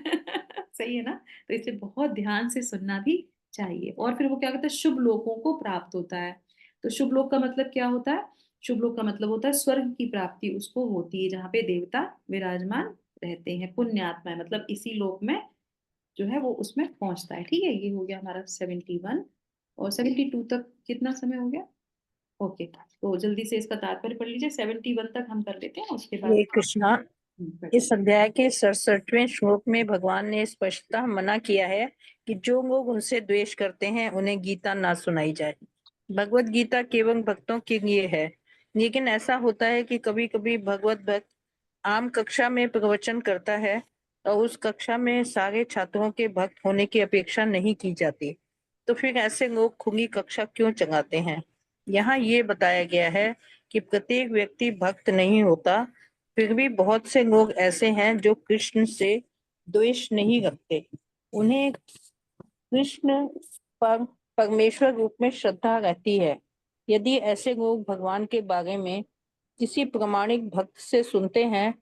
सही है ना? तो इसलिए बहुत ध्यान से सुनना भी चाहिए। और फिर वो क्या कहता है, शुभ लोगों को प्राप्त होता है। तो शुभ लोक का मतलब क्या होता है? शुभ लोक का मतलब होता है स्वर्ग की प्राप्ति उसको होती है, जहाँ पे देवता विराजमान रहते हैं। पुण्य आत्मा है मतलब इसी लोक में जो है वो उसमें पहुंचता है। ठीक है, ये हो गया हमारा 71। और 72 तक कितना समय हो गया? ओके, तो जल्दी से इसका तात्पर्य पढ़ लीजिए। 71 तक हम कर लेते हैं, उसके बाद हरे कृष्णा। पढ़िए। इस अध्याय के 67वें श्लोक में भगवान ने स्पष्टतः मना किया है कि जो लोग उनसे द्वेष करते हैं उन्हें गीता ना सुनाई जाए। भगवत गीता केवल भक्तों के लिए है, लेकिन ऐसा होता है कि कभी कभी भगवत भक्त आम कक्षा में प्रवचन करता है और उस कक्षा में सारे छात्रों के भक्त होने की अपेक्षा नहीं की जाती। तो फिर ऐसे लोग खुली कक्षा क्यों चलाते हैं? यहाँ ये बताया गया है कि प्रत्येक व्यक्ति भक्त नहीं होता, फिर भी बहुत से लोग ऐसे हैं जो कृष्ण से द्वेष नहीं रखते। उन्हें कृष्ण पर परमेश्वर रूप में श्रद्धा रहती है। यदि ऐसे लोग भगवान के बारे में किसी प्रामाणिक भक्त से सुनते हैं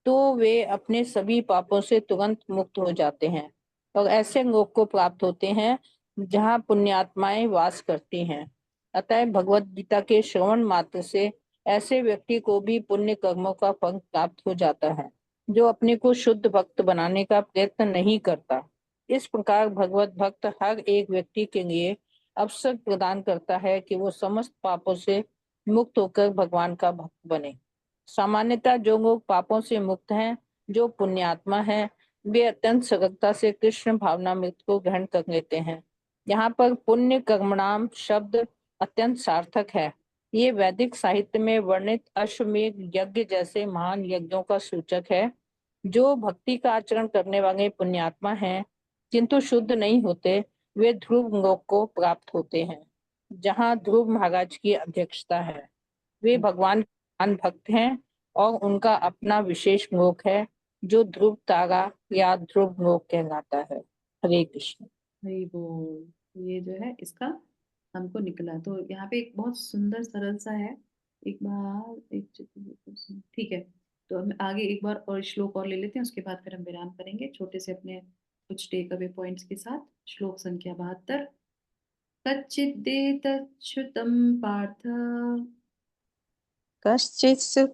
तो वे अपने सभी पापों से तुरंत मुक्त हो जाते हैं और ऐसे लोग को प्राप्त होते हैं जहाँ पुण्यात्माएं वास करती हैं। अतः भगवत गीता के श्रवण मात्र से ऐसे व्यक्ति को भी पुण्य कर्मों का फल प्राप्त हो जाता है, जो अपने को शुद्ध भक्त बनाने का प्रयत्न नहीं करता। इस प्रकार भगवत भक्त हर एक व्यक्ति के लिए अवसर प्रदान करता है कि वो समस्त पापों से मुक्त होकर भगवान का भक्त बने। सामान्यतः जो लोग पापों से मुक्त हैं, जो पुण्यात्मा हैं, वे अत्यंत सरलता से कृष्ण भावनामृत को ग्रहण कर लेते हैं। यहाँ पर पुण्य कर्मणाम शब्द अत्यंत सार्थक है। ये वैदिक साहित्य में वर्णित अश्वमेध यज्ञ जैसे महान यज्ञों का सूचक है। जो भक्ति का आचरण करने वाले पुण्यात्मा हैं किंतु शुद्ध नहीं होते, वे ध्रुव लोक को प्राप्त होते हैं, जहाँ ध्रुव महाराज की अध्यक्षता है। वे भगवान के महान भक्त हैं और उनका अपना विशेष लोक है जो ध्रुव तारा या ध्रुव लोक कहलाता है। हरे कृष्ण। हरी बोल। ये जो है इसका हमको निकला। तो यहाँ पे एक बहुत सुंदर सरल सा है। एक बार एक ठीक है, तो हम आगे एक बार और श्लोक और ले लेते हैं, उसके बाद फिर हम विराम करेंगे, छोटे से अपने कुछ टेक अवे पॉइंट्स के साथ। श्लोक संख्या 72। कच्चिदेतच्छ्रुतं पार्थ कश्चित् सु-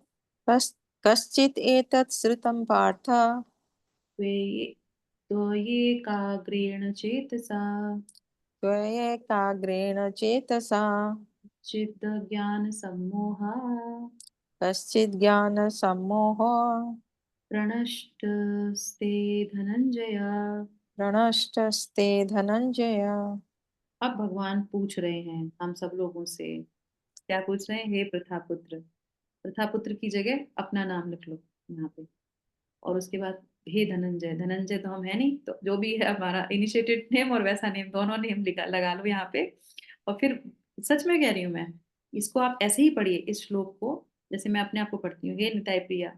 कश्- कश्चित् एतत् श्रुतं पार्थ त्वे- त्वयेकाग्रेण चेतसा त्वयैकाग्रेण चेतसा चित्तज्ञानसम्मोहा कश्चित् ज्ञानसम्मोहो प्रणष्टस्ते धनंजय। प्रणष्टस्ते धनंजय। अब भगवान पूछ रहे हैं हम सब लोगों से, क्या पूछ रहे हैं? हे प्रथापुत्र, प्रथापुत्र की जगह अपना नाम लिख लो यहाँ पे। और उसके बाद हे धनंजय, धनंजय तो हम है नहीं, तो जो भी है हमारा इनिशिएटेड नेम और वैसा नेम दोनों नेम लगा लो यहाँ पे। और फिर सच में कह रही हूँ मैं, इसको आप ऐसे ही पढ़िए इस श्लोक को, जैसे मैं अपने आप को पढ़ती हूँ। हे निताय प्रिया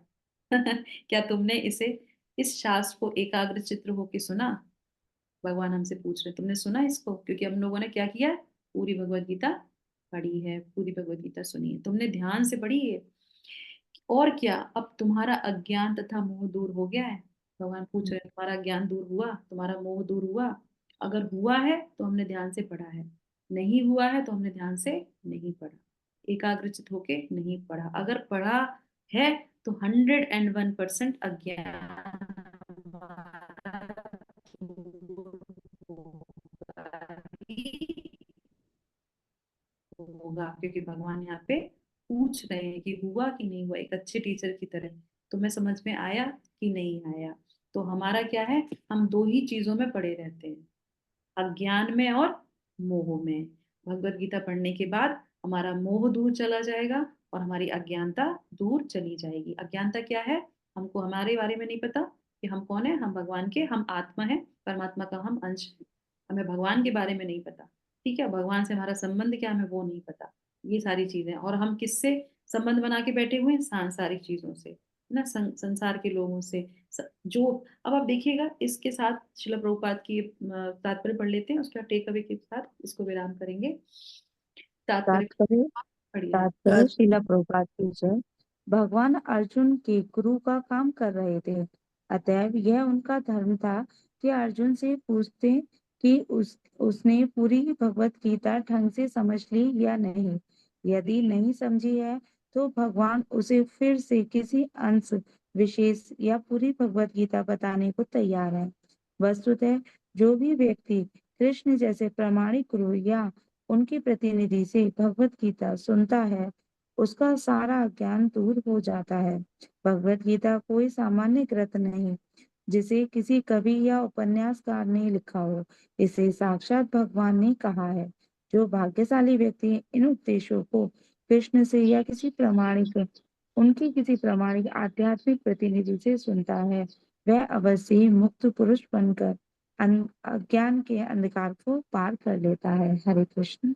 क्या तुमने इसे, इस शास्त्र को एकाग्र चित्र होके सुना? भगवान हमसे पूछ रहे तुमने सुना इसको? क्योंकि हम लोगों ने क्या किया, पूरी भगवत गीता पढ़ी है, पूरी भगवत गीता सुनी है, तुमने ध्यान से पढ़ी है। और क्या अब तुम्हारा अज्ञान तथा मोह दूर हो गया है? भगवान पूछ रहे हैं तुम्हारा ज्ञान दूर हुआ, तुम्हारा मोह दूर हुआ? अगर हुआ है तो हमने ध्यान से पढ़ा है, नहीं हुआ है तो हमने ध्यान से नहीं पढ़ा, एकाग्रचित होके नहीं पढ़ा। अगर पढ़ा है तो 101% अज्ञान हमारा दूर होगा। क्योंकि भगवान यहाँ पे पूछ रहे हैं कि हुआ कि नहीं हुआ, एक अच्छे टीचर की तरह। तुम्हें समझ में आया कि नहीं आया? तो हमारा क्या है, हम दो ही चीजों में पड़े रहते हैं, अज्ञान में और मोह में। भगवत गीता पढ़ने के बाद हमारा मोह दूर चला जाएगा और हमारी अज्ञानता दूर चली जाएगी। अज्ञानता क्या है? हमको हमारे बारे में नहीं पता कि हम कौन है, हम भगवान के, हम आत्मा है, परमात्मा का हम अंश है। हमें भगवान के बारे में नहीं पता, ठीक है, भगवान से हमारा संबंध क्या है हमें वो नहीं पता। ये सारी चीजें, और हम किससे संबंध बना के बैठे हुए हैं? सांसारिक चीजों से, है ना, संसार के लोगों से। जो, अब आप देखिएगा इसके साथ शिला प्रभुपाद की तात्पर्य पढ़ लेते हैं, उसके बाद टेक अवे के साथ इसको विराम करेंगे। तात्पर्य तात्पर्य पढ़िए। तात्पर्य श्रीला प्रभुपाद की जय। भगवान अर्जुन के गुरु का काम कर रहे थे, अतएव यह उनका धर्म था कि अर्जुन से पूछते कि उसने पूरी भगवत गीता ढंग से समझ ली या नहीं। यदि नहीं समझी है तो भगवान उसे फिर से किसी अंश विशेष या पूरी भगवत गीता बताने को तैयार है। वस्तुतः जो भी व्यक्ति कृष्ण जैसे प्रामाणिक गुरु या उनके प्रतिनिधि से भगवत गीता सुनता है उसका सारा ज्ञान दूर हो जाता है। भगवत गीता कोई सामान्य ग्रंथ नहीं जिसे किसी कवि या उपन्यासकार ने लिखा हो। इसे साक्षात भगवान ने कहा है। जो भाग्यशाली व्यक्ति इन उपदेशों को कृष्ण से या किसी प्रामाणिक आध्यात्मिक प्रतिनिधि से सुनता है वह अवश्य ही मुक्त पुरुष बनकर अज्ञान के अंधकार को पार कर लेता है। Hare Krishna.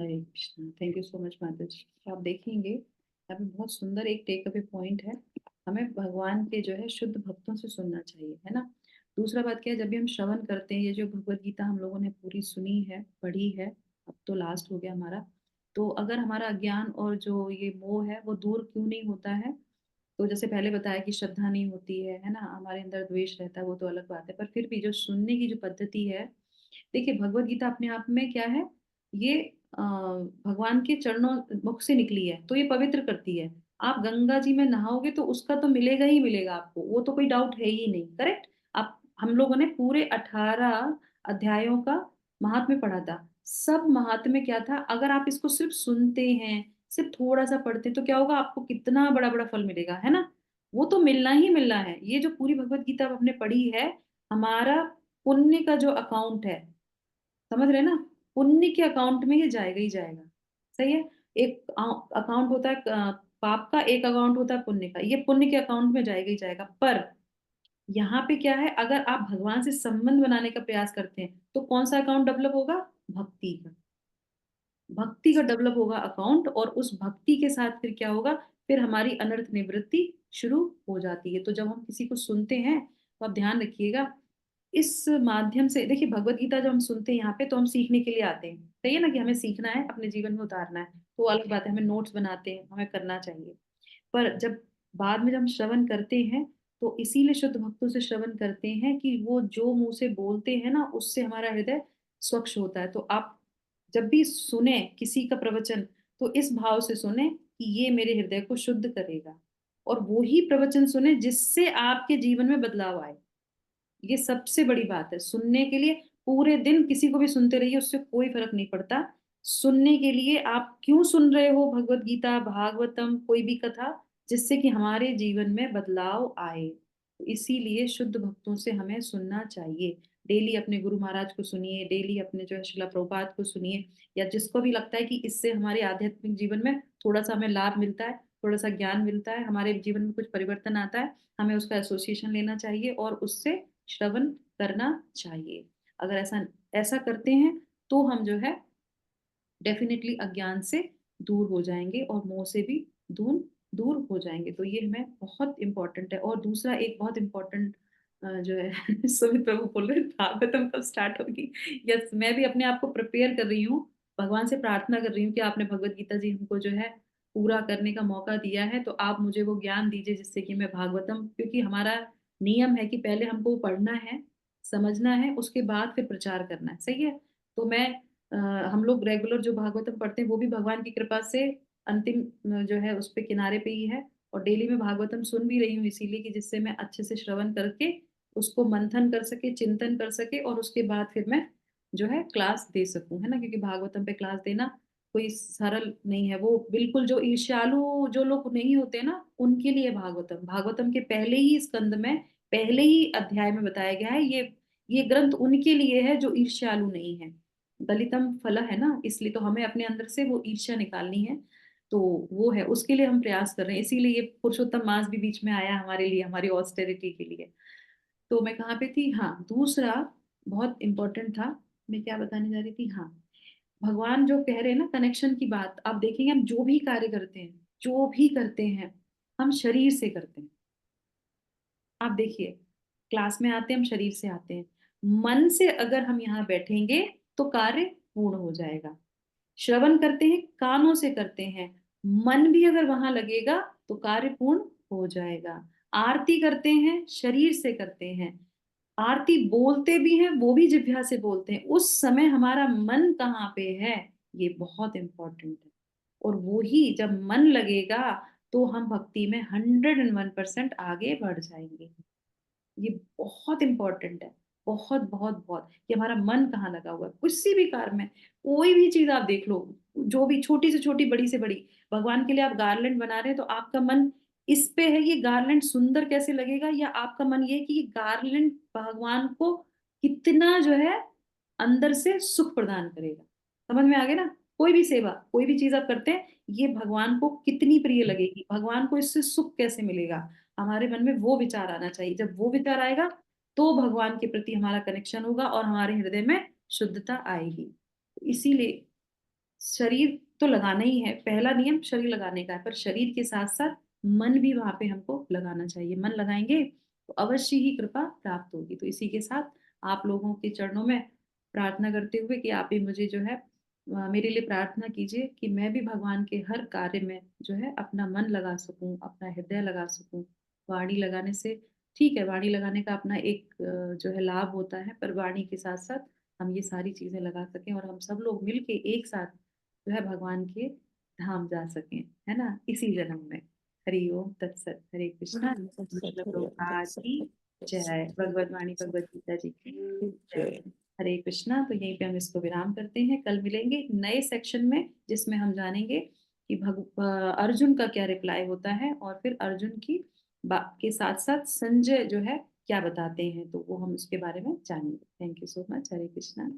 Hare Krishna. Thank you so much माता जी। आप देखेंगे यहाँ पे बहुत सुंदर एक टेक अवे पॉइंट है, हमें भगवान के जो है शुद्ध भक्तों से सुनना चाहिए, है ना। दूसरा बात क्या है, जब भी हम श्रवण करते हैं, ये जो भगवत गीता हम लोगों ने पूरी सुनी है, पढ़ी है, अब तो लास्ट हो गया हमारा, तो अगर हमारा अज्ञान और जो ये मोह है वो दूर क्यों नहीं होता है? तो जैसे पहले बताया कि श्रद्धा नहीं होती है ना, हमारे अंदर द्वेष रहता है, वो तो अलग बात है, पर फिर भी जो सुनने की जो पद्धति है, देखिए भगवत गीता अपने आप में क्या है, ये भगवान के चरणों मुख से निकली है तो ये पवित्र करती है। आप गंगा जी में नहाओगे तो उसका तो मिलेगा ही मिलेगा आपको, वो तो कोई डाउट है ही नहीं, करेक्ट। आप, हम लोगों ने पूरे 18 अध्यायों का महात्म्य पढ़ा था। सब महात्म्य क्या था, अगर आप इसको सिर्फ सुनते हैं, सिर्फ थोड़ा सा पढ़ते हैं, तो क्या होगा, आपको कितना बड़ा बड़ा फल मिलेगा, है ना। वो तो मिलना ही मिलना है। ये जो पूरी भगवत गीता आपने पढ़ी है, हमारा पुण्य का जो अकाउंट है, समझ रहे हैं ना, पुण्य के अकाउंट में ये जाएगा ही जाएगा। सही है। एक अकाउंट होता है पाप का, एक अकाउंट होता है पुण्य का, ये पुण्य के अकाउंट में जाएगा ही जाएगा। पर यहाँ पे क्या है, अगर आप भगवान से संबंध बनाने का प्रयास करते हैं तो कौन सा अकाउंट डेवलप होगा? भक्ति का, भक्ति का डेवलप होगा अकाउंट। और उस भक्ति के साथ फिर क्या होगा, फिर हमारी अनर्थ निवृत्ति शुरू हो जाती है। तो जब हम किसी को सुनते हैं तो आप ध्यान रखिएगा, इस माध्यम से देखिए, भगवत गीता जब हम सुनते हैं यहाँ पे तो हम सीखने के लिए आते हैं, सही है ना, कि हमें सीखना है, अपने जीवन में उतारना है, तो अलग बात है, हमें नोट्स बनाते हैं, हमें करना चाहिए। पर जब बाद में जब हम श्रवण करते हैं तो इसीलिए शुद्ध भक्तों से श्रवण करते हैं कि वो जो मुंह से बोलते हैं ना, उससे हमारा हृदय स्वच्छ होता है। तो आप जब भी सुने किसी का प्रवचन, तो इस भाव से सुने कि ये मेरे हृदय को शुद्ध करेगा, और वो ही प्रवचन सुने जिससे आपके जीवन में बदलाव आए। ये सबसे बड़ी बात है सुनने के लिए। पूरे दिन किसी को भी सुनते रहिए, उससे कोई फर्क नहीं पड़ता। सुनने के लिए आप क्यों सुन रहे हो भगवत गीता, भागवतम, कोई भी कथा, जिससे कि हमारे जीवन में बदलाव आए। तो इसीलिए शुद्ध भक्तों से हमें सुनना चाहिए। डेली अपने गुरु महाराज को सुनिए, डेली अपने जो है शिला प्रभुपाद को सुनिए, या जिसको भी लगता है कि इससे हमारे आध्यात्मिक जीवन में थोड़ा सा हमें लाभ मिलता है, थोड़ा सा ज्ञान मिलता है, हमारे जीवन में कुछ परिवर्तन आता है, हमें उसका एसोसिएशन लेना चाहिए और उससे श्रवण करना चाहिए। अगर ऐसा ऐसा करते हैं तो हम जो है डेफिनेटली अज्ञान से दूर हो जाएंगे और मोह से भी दूर दूर हो जाएंगे। तो ये हमें बहुत इंपॉर्टेंट है। और दूसरा एक बहुत इंपॉर्टेंट जो है सुमित प्रभु बोल रहे हैं, भागवतम कब स्टार्ट होगी। यस, मैं भी अपने आप को प्रिपेयर कर रही हूँ, भगवान से प्रार्थना कर रही हूँ कि आपने भगवत गीता जी हमको जो है पूरा करने का मौका दिया है, तो आप मुझे वो ज्ञान दीजिए जिससे कि मैं भागवतम, क्योंकि हमारा नियम है कि पहले हमको पढ़ना है, समझना है, उसके बाद फिर प्रचार करना है। सही है। तो मैं अ, हम लोग रेगुलर जो भागवतम पढ़ते हैं वो भी भगवान की कृपा से अंतिम जो है उस पे किनारे पे ही है। और डेली मैं भागवतम सुन भी रही हूँ इसीलिए कि जिससे मैं अच्छे से श्रवण करके उसको मंथन कर सके, चिंतन कर सके, और उसके बाद फिर मैं जो है क्लास दे सकूं, है ना। क्योंकि भागवतम पे क्लास देना कोई सरल नहीं है। वो बिल्कुल जो ईर्ष्यालु जो लोग नहीं होते ना, उनके लिए भागवतम, भागवतम के पहले ही स्कंद में, पहले ही अध्याय में बताया गया है, ये ग्रंथ उनके लिए है जो ईर्ष्यालु नहीं है। दलितम फल है ना, इसलिए तो हमें अपने अंदर से वो ईर्ष्या निकालनी है। तो वो है, उसके लिए हम प्रयास कर रहे हैं। इसीलिए ये पुरुषोत्तम मास भी बीच में आया हमारे लिए, हमारी ऑस्टेरिटी के लिए। तो मैं कहाँ पे थी, हाँ, दूसरा बहुत इंपॉर्टेंट था, मैं क्या बताने जा रही थी, हाँ, भगवान जो कह रहे हैं ना कनेक्शन की बात, आप देखेंगे हम जो भी कार्य करते हैं, जो भी करते हैं, हम शरीर से करते हैं। आप देखिए, क्लास में आते हैं हम शरीर से आते हैं, मन से अगर हम यहाँ बैठेंगे तो कार्य पूर्ण हो जाएगा। श्रवण करते हैं कानों से करते हैं, मन भी अगर वहां लगेगा तो कार्य पूर्ण हो जाएगा। आरती करते हैं शरीर से करते हैं, आरती बोलते भी हैं, वो भी जिह्वा से बोलते हैं, उस समय हमारा मन कहाँ पे है, ये बहुत इंपॉर्टेंट है। और वो ही जब मन लगेगा तो हम भक्ति में 101% आगे बढ़ जाएंगे। ये बहुत इंपॉर्टेंट है, बहुत बहुत बहुत, कि हमारा मन कहाँ लगा हुआ है किसी भी कार्य में। कोई भी चीज आप देख लो, जो भी छोटी से छोटी, बड़ी से बड़ी, भगवान के लिए आप गार्लैंड बना रहे हैं तो आपका मन इस पे है ये गार्लैंड सुंदर कैसे लगेगा, या आपका मन ये है कि ये गार्लैंड भगवान को कितना जो है अंदर से सुख प्रदान करेगा। समझ में आ गया ना। कोई भी सेवा, कोई भी चीज आप करते हैं, ये भगवान को कितनी प्रिय लगेगी, भगवान को इससे सुख कैसे मिलेगा, हमारे मन में वो विचार आना चाहिए। जब वो विचार आएगा तो भगवान के प्रति हमारा कनेक्शन होगा और हमारे हृदय में शुद्धता आएगी। इसीलिए शरीर तो लगाना ही है, पहला नियम शरीर लगाने का है, पर शरीर के साथ साथ मन भी वहां पे हमको लगाना चाहिए। मन लगाएंगे तो अवश्य ही कृपा प्राप्त होगी। तो इसी के साथ आप लोगों के चरणों में प्रार्थना करते हुए कि आप भी मुझे जो है मेरे लिए प्रार्थना कीजिए कि मैं भी भगवान के हर कार्य में जो है अपना मन लगा सकूं, अपना हृदय लगा सकूं। वाणी लगाने से ठीक है, वाणी लगाने का अपना एक जो है लाभ होता है, पर वाणी के साथ साथ हम ये सारी चीजें लगा सकें और हम सब लोग मिलके एक साथ जो है भगवान के धाम जा सकें, है ना, इसी जन्म में। हरि ओम तत्सत। हरे कृष्णा। श्रील प्रभुपाद की जय। भगवत वाणी भगवत गीता जी की जय। जय। हरे कृष्णा। तो यहीं पे हम इसको विराम करते हैं। कल मिलेंगे एक नए सेक्शन में जिसमें हम जानेंगे कि अर्जुन का क्या रिप्लाई होता है, और फिर अर्जुन की बात के साथ साथ संजय जो है क्या बताते हैं, तो वो हम उसके बारे में जानेंगे। Thank you so much. Hare Krishna.